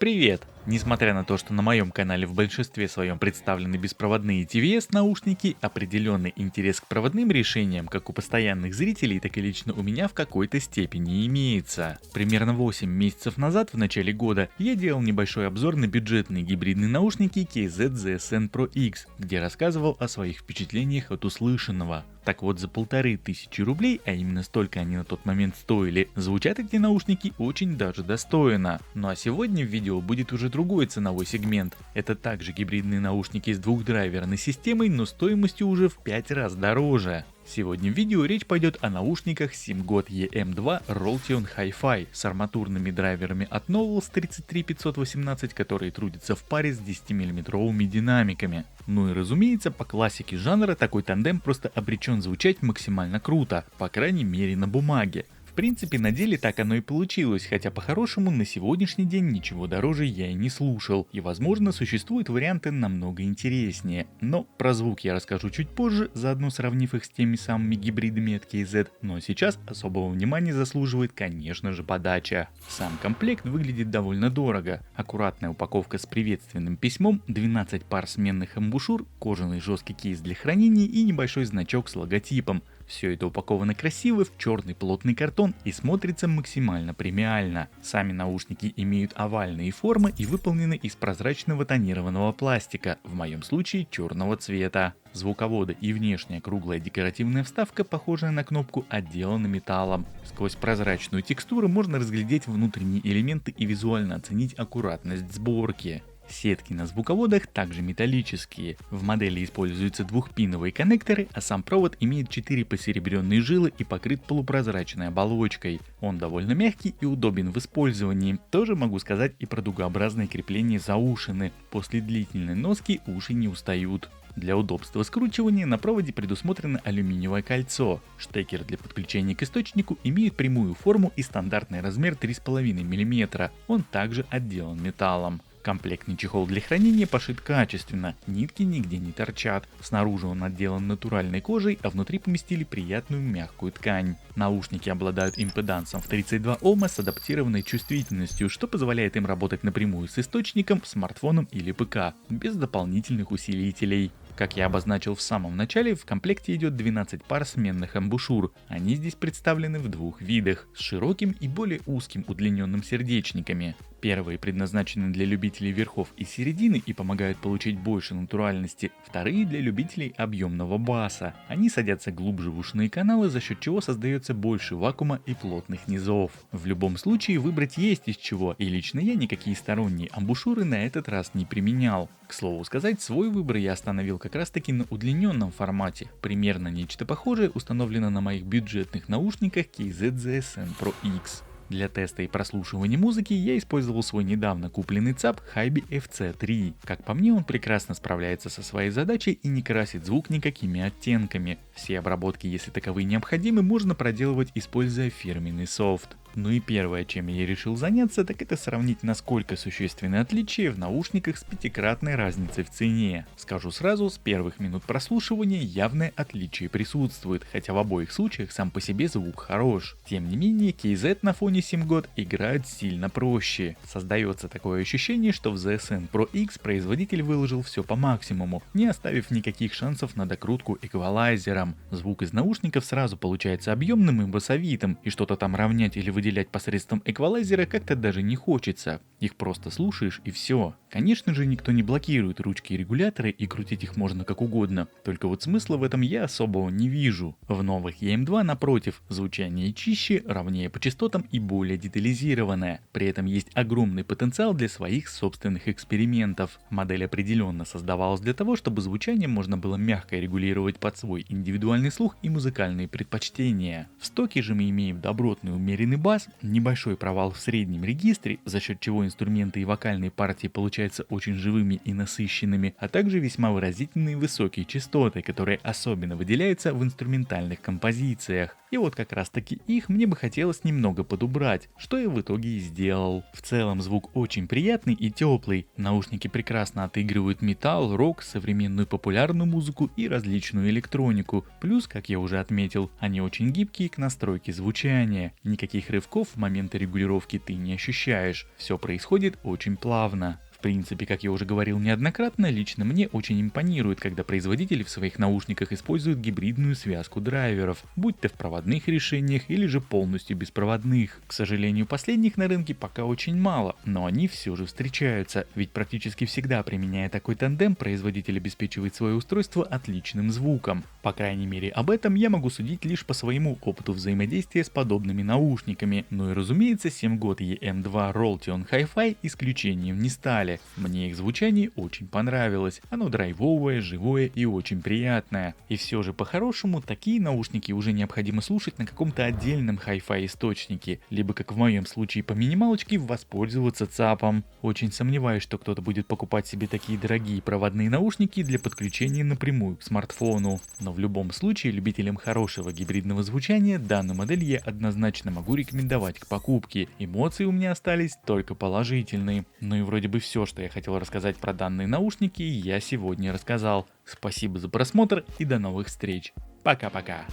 Привет! Несмотря на то, что на моем канале в большинстве своем представлены беспроводные TVS-наушники, определенный интерес к проводным решениям как у постоянных зрителей, так и лично у меня в какой-то степени имеется. Примерно 8 месяцев назад, в начале года, я делал небольшой обзор на бюджетные гибридные наушники KZ ZSN Pro X, где рассказывал о своих впечатлениях от услышанного. Так вот, за 1500 рублей, а именно столько они на тот момент стоили, звучат эти наушники очень даже достойно. Ну а сегодня в видео будет уже другой ценовой сегмент. Это также гибридные наушники с двухдрайверной системой, но стоимостью уже в 5 раз дороже. Сегодня в видео речь пойдет о наушниках SIMGOT EM2 Rolltion Hi-Fi с арматурными драйверами от Novels 33518, которые трудятся в паре с 10-мм динамиками. Ну и разумеется, по классике жанра такой тандем просто обречен звучать максимально круто, по крайней мере на бумаге. В принципе, на деле так оно и получилось, хотя по-хорошему на сегодняшний день ничего дороже я и не слушал, и возможно существуют варианты намного интереснее. Но про звук я расскажу чуть позже, заодно сравнив их с теми самыми гибридами от KZ, но сейчас особого внимания заслуживает, конечно же, подача. Сам комплект выглядит довольно дорого. Аккуратная упаковка с приветственным письмом, 12 пар сменных амбушюр, кожаный жесткий кейс для хранения и небольшой значок с логотипом. Все это упаковано красиво в черный плотный картон и смотрится максимально премиально. Сами наушники имеют овальные формы и выполнены из прозрачного тонированного пластика, в моем случае черного цвета. Звуководы и внешняя круглая декоративная вставка, похожая на кнопку, отделаны металлом. Сквозь прозрачную текстуру можно разглядеть внутренние элементы и визуально оценить аккуратность сборки. Сетки на звуководах также металлические. В модели используются двухпиновые коннекторы, а сам провод имеет 4 посеребренные жилы и покрыт полупрозрачной оболочкой. Он довольно мягкий и удобен в использовании. Тоже могу сказать и про дугообразное крепление заушины. После длительной носки уши не устают. Для удобства скручивания на проводе предусмотрено алюминиевое кольцо. Штекер для подключения к источнику имеет прямую форму и стандартный размер 3,5 мм. Он также отделан металлом. Комплектный чехол для хранения пошит качественно, нитки нигде не торчат. Снаружи он отделан натуральной кожей, а внутри поместили приятную мягкую ткань. Наушники обладают импедансом в 32 Ома с адаптированной чувствительностью, что позволяет им работать напрямую с источником, смартфоном или ПК, без дополнительных усилителей. Как я обозначил в самом начале, в комплекте идет 12 пар сменных амбушюр. Они здесь представлены в двух видах, с широким и более узким удлиненным сердечниками. Первые предназначены для любителей верхов и середины и помогают получить больше натуральности, вторые для любителей объемного баса. Они садятся глубже в ушные каналы, за счет чего создается больше вакуума и плотных низов. В любом случае выбрать есть из чего, и лично я никакие сторонние амбушюры на этот раз не применял. К слову сказать, свой выбор я остановил как раз таки на удлиненном формате. Примерно нечто похожее установлено на моих бюджетных наушниках KZ ZSN Pro X. Для теста и прослушивания музыки я использовал свой недавно купленный ЦАП Hibi FC3. Как по мне, он прекрасно справляется со своей задачей и не красит звук никакими оттенками. Все обработки, если таковые необходимы, можно проделывать, используя фирменный софт. Ну и первое, чем я решил заняться, так это сравнить, насколько существенны отличия в наушниках с пятикратной разницей в цене. Скажу сразу, с первых минут прослушивания явное отличие присутствует, хотя в обоих случаях сам по себе звук хорош. Тем не менее, KZ на фоне SIMGOT играют сильно проще. Создается такое ощущение, что в ZSN Pro X производитель выложил все по максимуму, не оставив никаких шансов на докрутку эквалайзером. Звук из наушников сразу получается объемным и басовитым, и что-то там равнять или выделять посредством эквалайзера как-то даже не хочется. Их просто слушаешь и все. Конечно же, никто не блокирует ручки и регуляторы, и крутить их можно как угодно. Только вот смысла в этом я особого не вижу. В новых EM2 напротив, звучание чище, ровнее по частотам и более детализированное. При этом есть огромный потенциал для своих собственных экспериментов. Модель определенно создавалась для того, чтобы звучание можно было мягко регулировать под свой индивидуальный слух и музыкальные предпочтения. В стоке же мы имеем добротный умеренный бас, небольшой провал в среднем регистре, за счет чего инструменты и вокальные партии получаются очень живыми и насыщенными, а также весьма выразительные высокие частоты, которые особенно выделяются в инструментальных композициях. И вот как раз таки их мне бы хотелось немного подубрать, что я в итоге и сделал. В целом звук очень приятный и теплый, наушники прекрасно отыгрывают металл, рок, современную популярную музыку и различную электронику. Плюс, как я уже отметил, они очень гибкие к настройке звучания. Никаких рывков в моменты регулировки ты не ощущаешь. Все происходит очень плавно. В принципе, как я уже говорил неоднократно, лично мне очень импонирует, когда производители в своих наушниках используют гибридную связку драйверов, будь то в проводных решениях или же полностью беспроводных. К сожалению, последних на рынке пока очень мало, но они все же встречаются, ведь практически всегда, применяя такой тандем, производитель обеспечивает свое устройство отличным звуком. По крайней мере, об этом я могу судить лишь по своему опыту взаимодействия с подобными наушниками, ну и разумеется, 7 год EM2 Roltion Hi-Fi исключением не стали. Мне их звучание очень понравилось, оно драйвовое, живое и очень приятное. И все же по-хорошему такие наушники уже необходимо слушать на каком-то отдельном Hi-Fi источнике, либо как в моем случае по минималочке воспользоваться ЦАПом. Очень сомневаюсь, что кто-то будет покупать себе такие дорогие проводные наушники для подключения напрямую к смартфону. Но в любом случае любителям хорошего гибридного звучания данную модель я однозначно могу рекомендовать к покупке. Эмоции у меня остались только положительные. Ну и вроде бы все, что я хотел рассказать про данные наушники, я сегодня рассказал. Спасибо за просмотр и до новых встреч. Пока-пока.